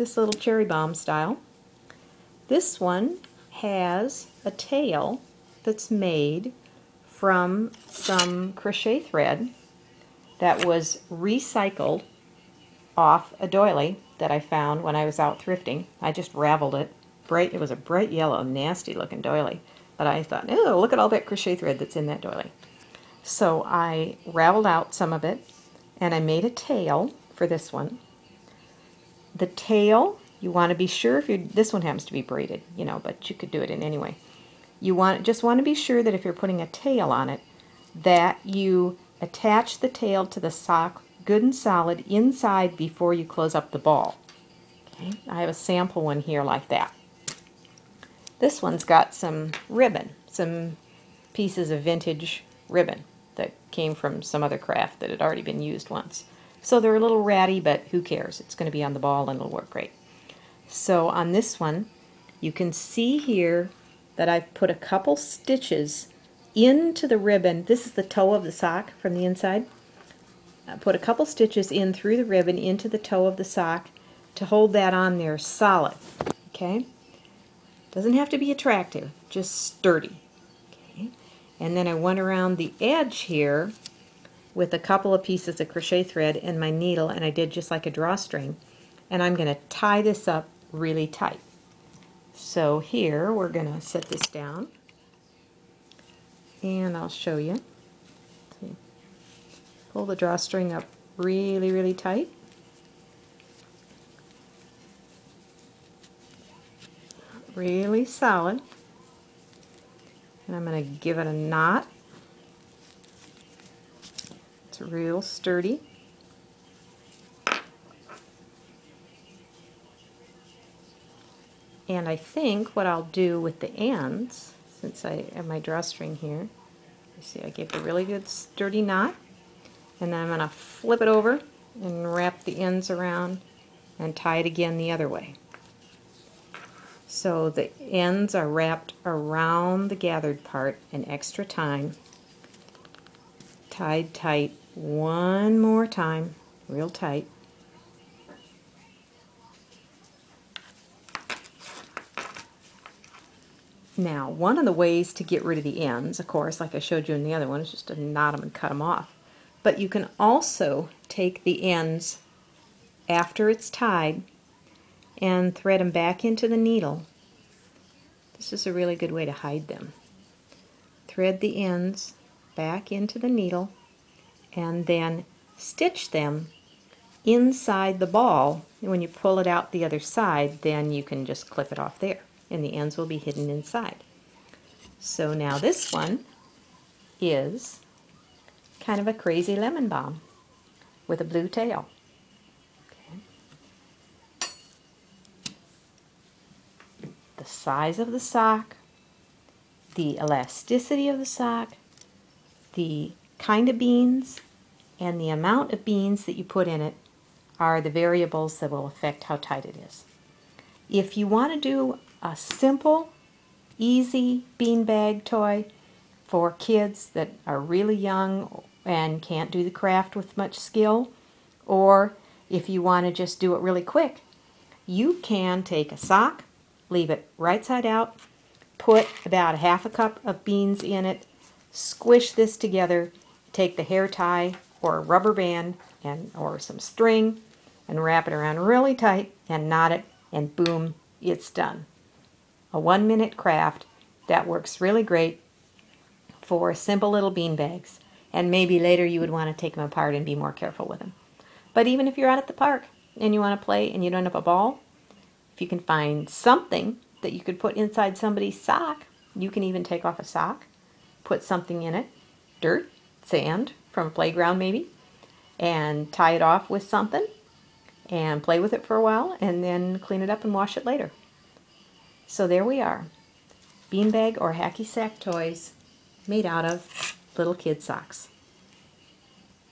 this little cherry bomb style. This one has a tail that's made from some crochet thread that was recycled off a doily that I found when I was out thrifting. I just raveled it. It was a bright yellow, nasty looking doily. But I thought, oh, look at all that crochet thread that's in that doily. So I raveled out some of it, and I made a tail for this one. The tail, you want to be sure, this one happens to be braided, you know, but you could do it in any way. You just want to be sure that if you're putting a tail on it, that you attach the tail to the sock good and solid inside before you close up the ball. Okay, I have a sample one here like that. This one's got some ribbon, some pieces of vintage ribbon that came from some other craft that had already been used once. So they're a little ratty, but who cares? It's going to be on the ball and it'll work great. So on this one, you can see here that I've put a couple stitches into the ribbon. This is the toe of the sock from the inside. I put a couple stitches in through the ribbon into the toe of the sock to hold that on there solid. Okay? Doesn't have to be attractive, just sturdy. Okay? And then I went around the edge here with a couple of pieces of crochet thread and my needle, and I did just like a drawstring. And I'm going to tie this up really tight. So here we're going to set this down, and I'll show you. See. Pull the drawstring up really, really tight. Really solid. And I'm going to give it a knot. It's real sturdy. And I think what I'll do with the ends, since I have my drawstring here, you see I gave it a really good sturdy knot, and then I'm going to flip it over and wrap the ends around and tie it again the other way. So the ends are wrapped around the gathered part an extra time, tied tight one more time, real tight. Now, one of the ways to get rid of the ends, of course, like I showed you in the other one, is just to knot them and cut them off. But you can also take the ends after it's tied and thread them back into the needle. This is a really good way to hide them. Thread the ends back into the needle and then stitch them inside the ball. And when you pull it out the other side, then you can just clip it off there, and the ends will be hidden inside. So now this one is kind of a crazy lemon bomb with a blue tail. Okay. The size of the sock, the elasticity of the sock, the kind of beans, and the amount of beans that you put in it are the variables that will affect how tight it is. If you want to do a simple, easy beanbag toy for kids that are really young and can't do the craft with much skill, or if you want to just do it really quick, you can take a sock, leave it right side out, put about a half a cup of beans in it, squish this together, take the hair tie or a rubber band or some string and wrap it around really tight and knot it, and boom, it's done. A 1-minute craft that works really great for simple little bean bags, and maybe later you would want to take them apart and be more careful with them. But even if you're out at the park and you want to play and you don't have a ball, if you can find something that you could put inside somebody's sock, you can even take off a sock, put something in it, dirt, sand from a playground maybe, and tie it off with something and play with it for a while and then clean it up and wash it later. So there we are, beanbag or hacky sack toys made out of little kid socks.